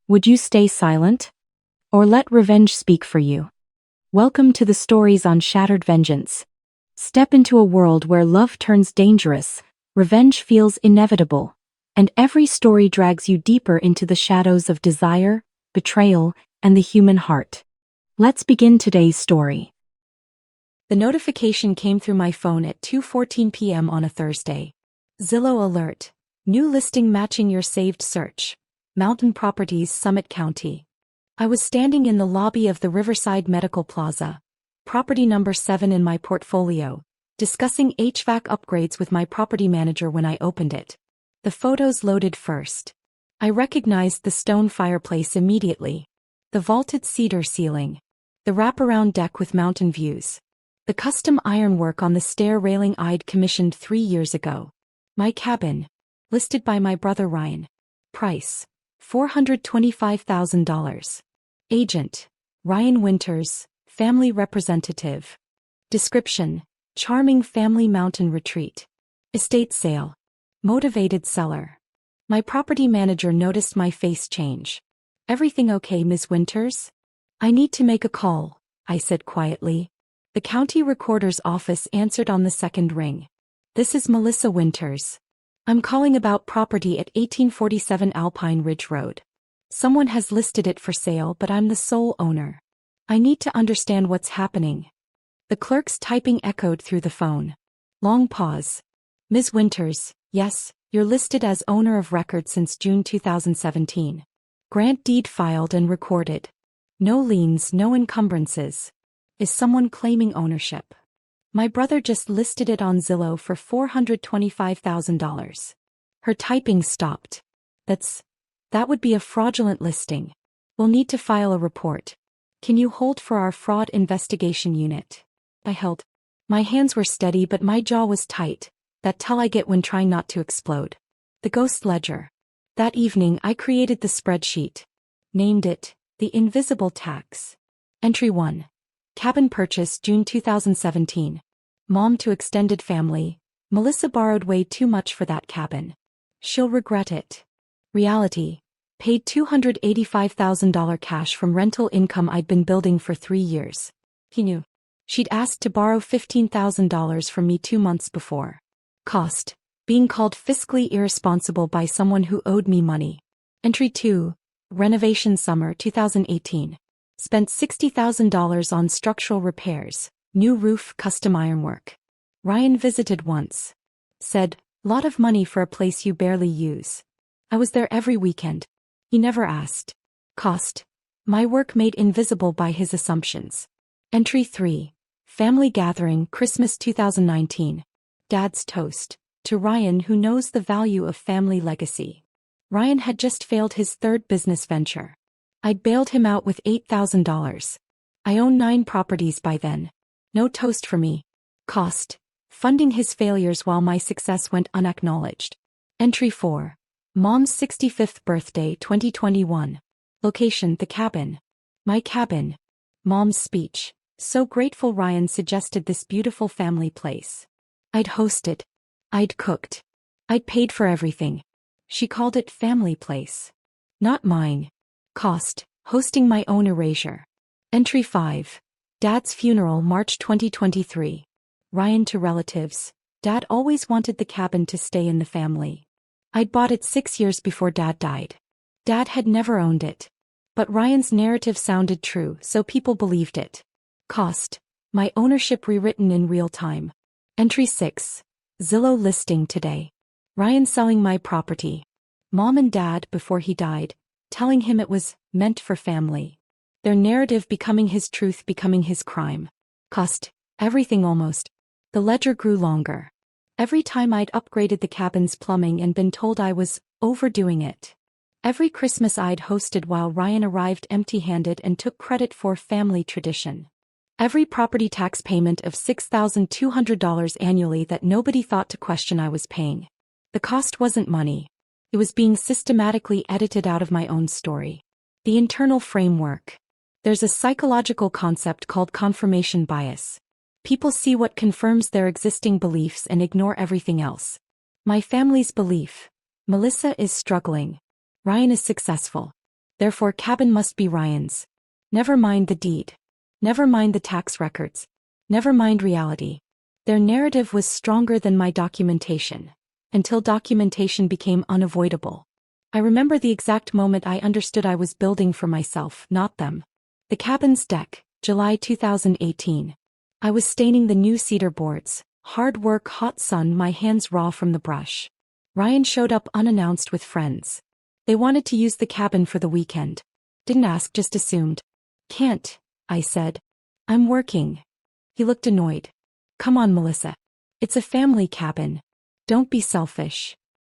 Would you stay silent? Or let revenge speak for you? Welcome to the stories on Shattered Vengeance. Step into a world where love turns dangerous, revenge feels inevitable, and every story drags you deeper into the shadows of desire, betrayal, and the human heart. Let's begin today's story. The notification came through my phone at 2:14 p.m. on a Thursday. Zillow alert. New listing matching your saved search. Mountain Properties, Summit County. I was standing in the lobby of the Riverside Medical Plaza, property number 7 in my portfolio, discussing HVAC upgrades with my property manager when I opened it. The photos loaded first. I recognized the stone fireplace immediately. The vaulted cedar ceiling. The wraparound deck with mountain views. The custom ironwork on the stair railing I'd commissioned 3 years ago. My cabin. Listed by my brother Ryan. Price. $425,000. Agent. Ryan Winters, family representative. Description. Charming family mountain retreat. Estate sale. Motivated seller. My property manager noticed my face change. Everything okay, Ms. Winters? I need to make a call, I said quietly. The county recorder's office answered on the second ring. This is Melissa Winters. I'm calling about property at 1847 Alpine Ridge Road. Someone has listed it for sale, but I'm the sole owner. I need to understand what's happening. The clerk's typing echoed through the phone. Long pause. Ms. Winters, yes, you're listed as owner of record since June 2017. Grant deed filed and recorded. No liens, no encumbrances. Is someone claiming ownership? My brother just listed it on Zillow for $425,000. Her typing stopped. That would be a fraudulent listing. We'll need to file a report. Can you hold for our fraud investigation unit? I held. My hands were steady but my jaw was tight, that tell I get when trying not to explode. The ghost ledger. That evening I created the spreadsheet. Named it, The Invisible Tax. Entry 1. Cabin purchase June 2017. Mom to extended family. Melissa borrowed way too much for that cabin. She'll regret it. Reality. Paid $285,000 cash from rental income I'd been building for 3 years. He knew. She'd asked to borrow $15,000 from me 2 months before. Cost. Being called fiscally irresponsible by someone who owed me money. Entry 2. Renovation summer 2018. Spent $60,000 on structural repairs, new roof, custom ironwork. Ryan visited once. Said, lot of money for a place you barely use. I was there every weekend. He never asked. Cost. My work made invisible by his assumptions. Entry 3. Family gathering, Christmas 2019. Dad's toast. To Ryan, who knows the value of family legacy. Ryan had just failed his 3rd business venture. I'd bailed him out with $8,000. I own 9 properties by then. No toast for me. Cost. Funding his failures while my success went unacknowledged. Entry 4. Mom's 65th birthday 2021. Location, the cabin. My cabin. Mom's speech. So grateful Ryan suggested this beautiful family place. I'd hosted. I'd cooked. I'd paid for everything. She called it family place. Not mine. Cost. Hosting my own erasure. Entry 5. Dad's funeral March 2023. Ryan to relatives. Dad always wanted the cabin to stay in the family. I'd bought it 6 years before Dad died. Dad had never owned it. But Ryan's narrative sounded true, so people believed it. Cost. My ownership rewritten in real time. Entry 6. Zillow listing today. Ryan selling my property. Mom and Dad, before he died, telling him it was meant for family. Their narrative becoming his truth, becoming his crime. Cost. Everything almost. The ledger grew longer. Every time I'd upgraded the cabin's plumbing and been told I was overdoing it. Every Christmas I'd hosted while Ryan arrived empty-handed and took credit for family tradition. Every property tax payment of $6,200 annually that nobody thought to question I was paying. The cost wasn't money. It was being systematically edited out of my own story. The internal framework. There's a psychological concept called confirmation bias. People see what confirms their existing beliefs and ignore everything else. My family's belief. Melissa is struggling. Ryan is successful. Therefore cabin must be Ryan's. Never mind the deed. Never mind the tax records. Never mind reality. Their narrative was stronger than my documentation, until documentation became unavoidable. I remember the exact moment I understood I was building for myself, not them. The cabin's deck, July 2018. I was staining the new cedar boards. Hard work, hot sun, my hands raw from the brush. Ryan showed up unannounced with friends. They wanted to use the cabin for the weekend. Didn't ask, just assumed. Can't, I said. I'm working. He looked annoyed. Come on, Melissa. It's a family cabin. Don't be selfish.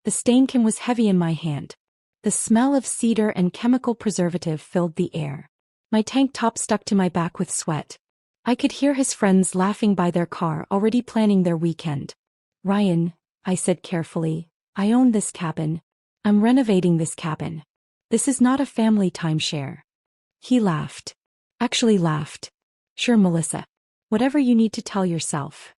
The stain cam was heavy in my hand. The smell of cedar and chemical preservative filled the air. My tank top stuck to my back with sweat. I could hear his friends laughing by their car, already planning their weekend. Ryan, I said carefully, I own this cabin. I'm renovating this cabin. This is not a family timeshare. He laughed. Actually laughed. Sure, Melissa. Whatever you need to tell yourself.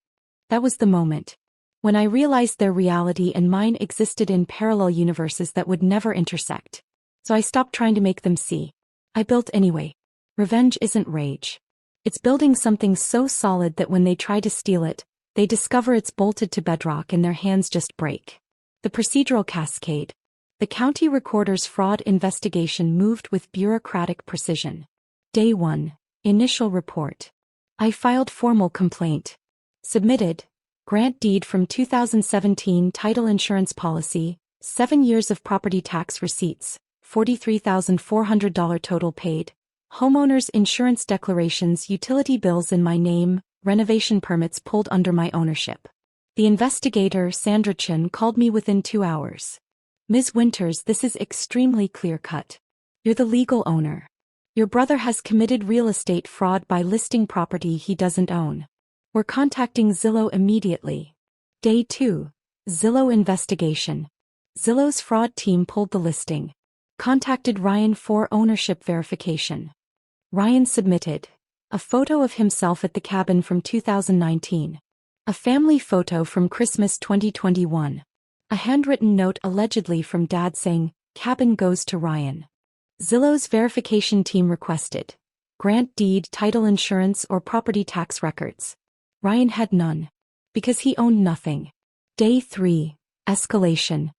That was the moment when I realized their reality and mine existed in parallel universes that would never intersect. So I stopped trying to make them see. I built anyway. Revenge isn't rage. It's building something so solid that when they try to steal it, they discover it's bolted to bedrock and their hands just break. The procedural cascade. The county recorder's fraud investigation moved with bureaucratic precision. Day 1. Initial report. I filed formal complaint. Submitted. Grant deed from 2017 title insurance policy, 7 years of property tax receipts, $43,400 total paid, homeowners insurance declarations, utility bills in my name, renovation permits pulled under my ownership. The investigator, Sandra Chen, called me within 2 hours. Ms. Winters, this is extremely clear-cut. You're the legal owner. Your brother has committed real estate fraud by listing property he doesn't own. We're contacting Zillow immediately. Day 2. Zillow investigation. Zillow's fraud team pulled the listing. Contacted Ryan for ownership verification. Ryan submitted a photo of himself at the cabin from 2019. A family photo from Christmas 2021. A handwritten note allegedly from Dad saying, cabin goes to Ryan. Zillow's verification team requested grant deed, title insurance or property tax records. Ryan had none. Because he owned nothing. Day 3. Escalation.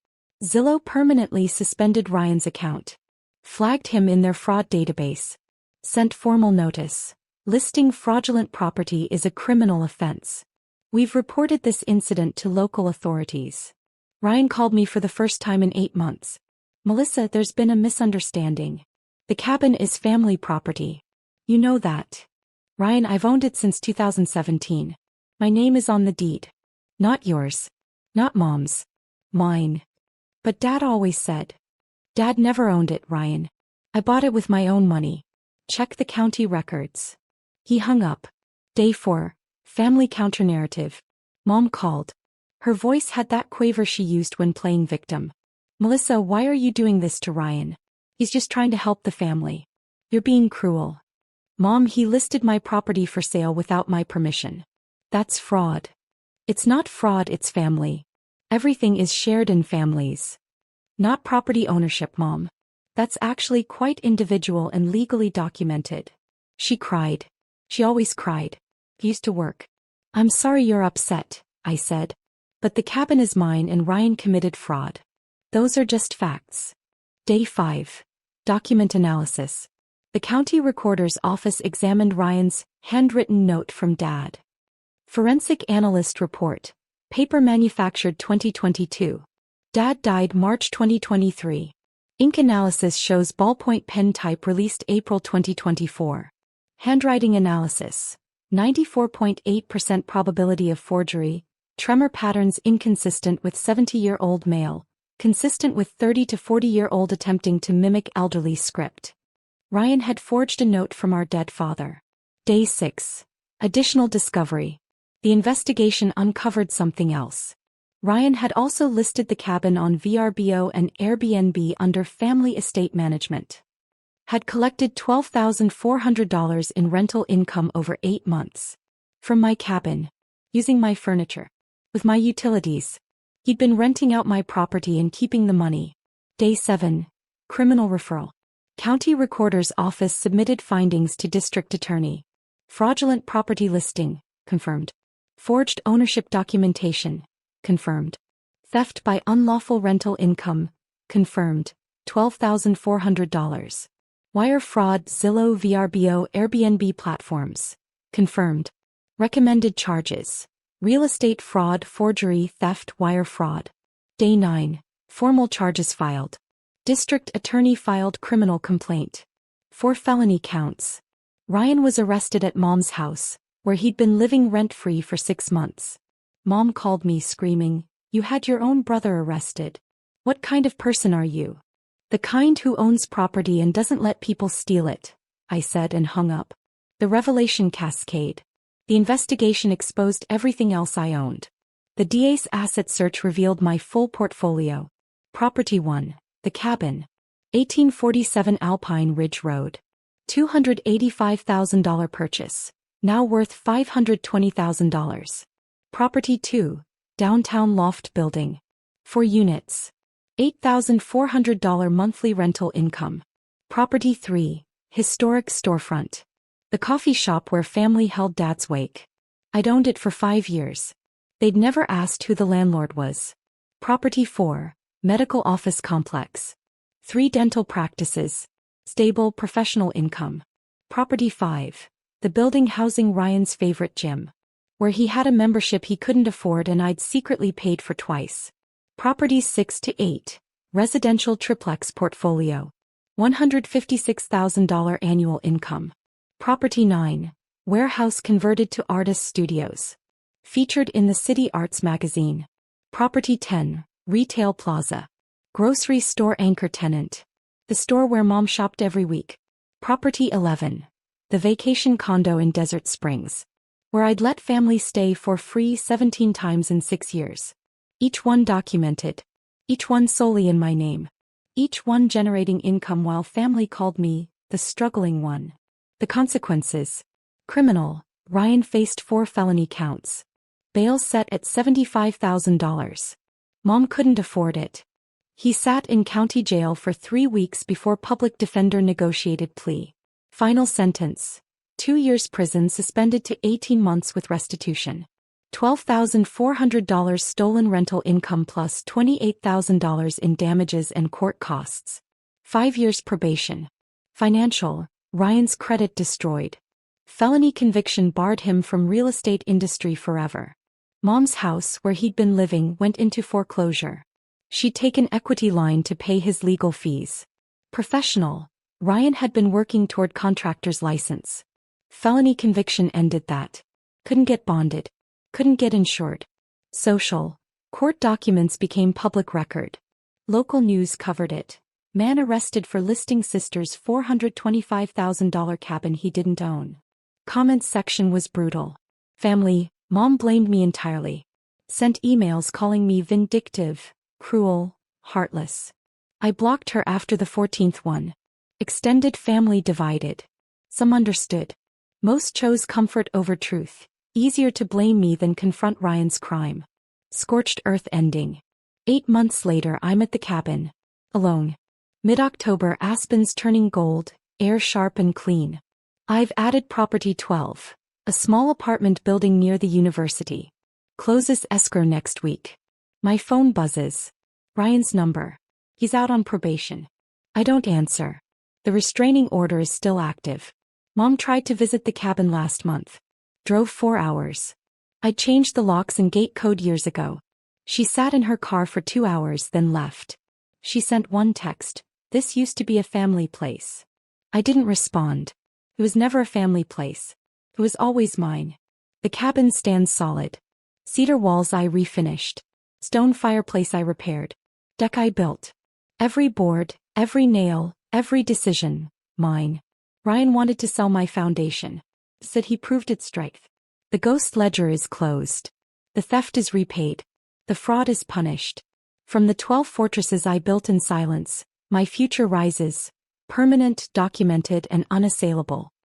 Zillow permanently suspended Ryan's account. Flagged him in their fraud database. Sent formal notice. Listing fraudulent property is a criminal offense. We've reported this incident to local authorities. Ryan called me for the first time in 8 months. Melissa, there's been a misunderstanding. The cabin is family property. You know that. Ryan, I've owned it since 2017. My name is on the deed. Not yours. Not Mom's. Mine. But Dad always said. Dad never owned it, Ryan. I bought it with my own money. Check the county records. He hung up. Day 4. Family counter-narrative. Mom called. Her voice had that quaver she used when playing victim. Melissa, why are you doing this to Ryan? He's just trying to help the family. You're being cruel. Mom, he listed my property for sale without my permission. That's fraud. It's not fraud, it's family. Everything is shared in families. Not property ownership, Mom. That's actually quite individual and legally documented. She cried. She always cried. He used to work. I'm sorry you're upset, I said. But the cabin is mine and Ryan committed fraud. Those are just facts. Day 5. Document analysis. The county recorder's office examined Ryan's handwritten note from Dad. Forensic analyst report. Paper manufactured 2022. Dad died March 2023. Ink analysis shows ballpoint pen type released April 2024. Handwriting analysis. 94.8% probability of forgery. Tremor patterns inconsistent with 70-year-old male. Consistent with 30 to 40-year-old attempting to mimic elderly script. Ryan had forged a note from our dead father. Day 6. Additional discovery. The investigation uncovered something else. Ryan had also listed the cabin on VRBO and Airbnb under family estate management. Had collected $12,400 in rental income over 8 months. From my cabin. Using my furniture. With my utilities. He'd been renting out my property and keeping the money. Day 7. Criminal referral. County Recorder's Office submitted findings to District Attorney. Fraudulent property listing, confirmed. Forged ownership documentation, confirmed. Theft by unlawful rental income, confirmed, $12,400. Wire fraud, Zillow, VRBO, Airbnb platforms, confirmed. Recommended charges: real estate fraud, forgery, theft, wire fraud. Day 9. Formal charges filed. District Attorney filed criminal complaint. 4 felony counts. Ryan was arrested at Mom's house, where he'd been living rent-free for 6 months. Mom called me screaming, "You had your own brother arrested. What kind of person are you?" "The kind who owns property and doesn't let people steal it," I said and hung up. The revelation cascade. The investigation exposed everything else I owned. The DA's asset search revealed my full portfolio. Property 1, the cabin. 1847 Alpine Ridge Road. $285,000 purchase, now worth $520,000. Property 2, downtown loft building. 4 units. $8,400 monthly rental income. Property 3, historic storefront. The coffee shop where family held Dad's wake. I'd owned it for 5 years. They'd never asked who the landlord was. Property 4, medical office complex. 3 dental practices. Stable professional income. Property 5, the building housing Ryan's favorite gym, where he had a membership he couldn't afford and I'd secretly paid for twice. Properties 6 to 8, residential triplex portfolio. $156,000 annual income. Property 9, warehouse converted to artist studios. Featured in the City Arts magazine. Property 10, retail plaza. Grocery store anchor tenant. The store where Mom shopped every week. Property 11, the vacation condo in Desert Springs, where I'd let family stay for free 17 times in 6 years. Each one documented. Each one solely in my name. Each one generating income while family called me the struggling one. The consequences: criminal, Ryan faced 4 felony counts. Bail set at $75,000. Mom couldn't afford it. He sat in county jail for 3 weeks before public defender negotiated plea. Final sentence: 2 years prison suspended to 18 months with restitution. $12,400 stolen rental income plus $28,000 in damages and court costs. 5 years probation. Financial: Ryan's credit destroyed. Felony conviction barred him from real estate industry forever. Mom's house where he'd been living went into foreclosure. She'd taken equity line to pay his legal fees. Professional: Ryan had been working toward contractor's license. Felony conviction ended that. Couldn't get bonded. Couldn't get insured. Social: court documents became public record. Local news covered it. Man arrested for listing sister's $425,000 cabin he didn't own. Comments section was brutal. Family: Mom blamed me entirely. Sent emails calling me vindictive, cruel, heartless. I blocked her after the 14th one. Extended family divided. Some understood. Most chose comfort over truth. Easier to blame me than confront Ryan's crime. Scorched earth ending. 8 months later I'm at the cabin. Alone. Mid-October, aspens turning gold, air sharp and clean. I've added property 12, a small apartment building near the university. Closes escrow next week. My phone buzzes. Ryan's number. He's out on probation. I don't answer. The restraining order is still active. Mom tried to visit the cabin last month. Drove 4 hours. I changed the locks and gate code years ago. She sat in her car for 2 hours then left. She sent one text: "This used to be a family place." I didn't respond. It was never a family place. It was always mine. The cabin stands solid. Cedar walls I refinished. Stone fireplace I repaired. Deck I built. Every board, every nail, every decision, mine. Ryan wanted to sell my foundation. Said he proved its strength. The ghost ledger is closed. The theft is repaid. The fraud is punished. From the 12 fortresses I built in silence, my future rises, permanent, documented, and unassailable.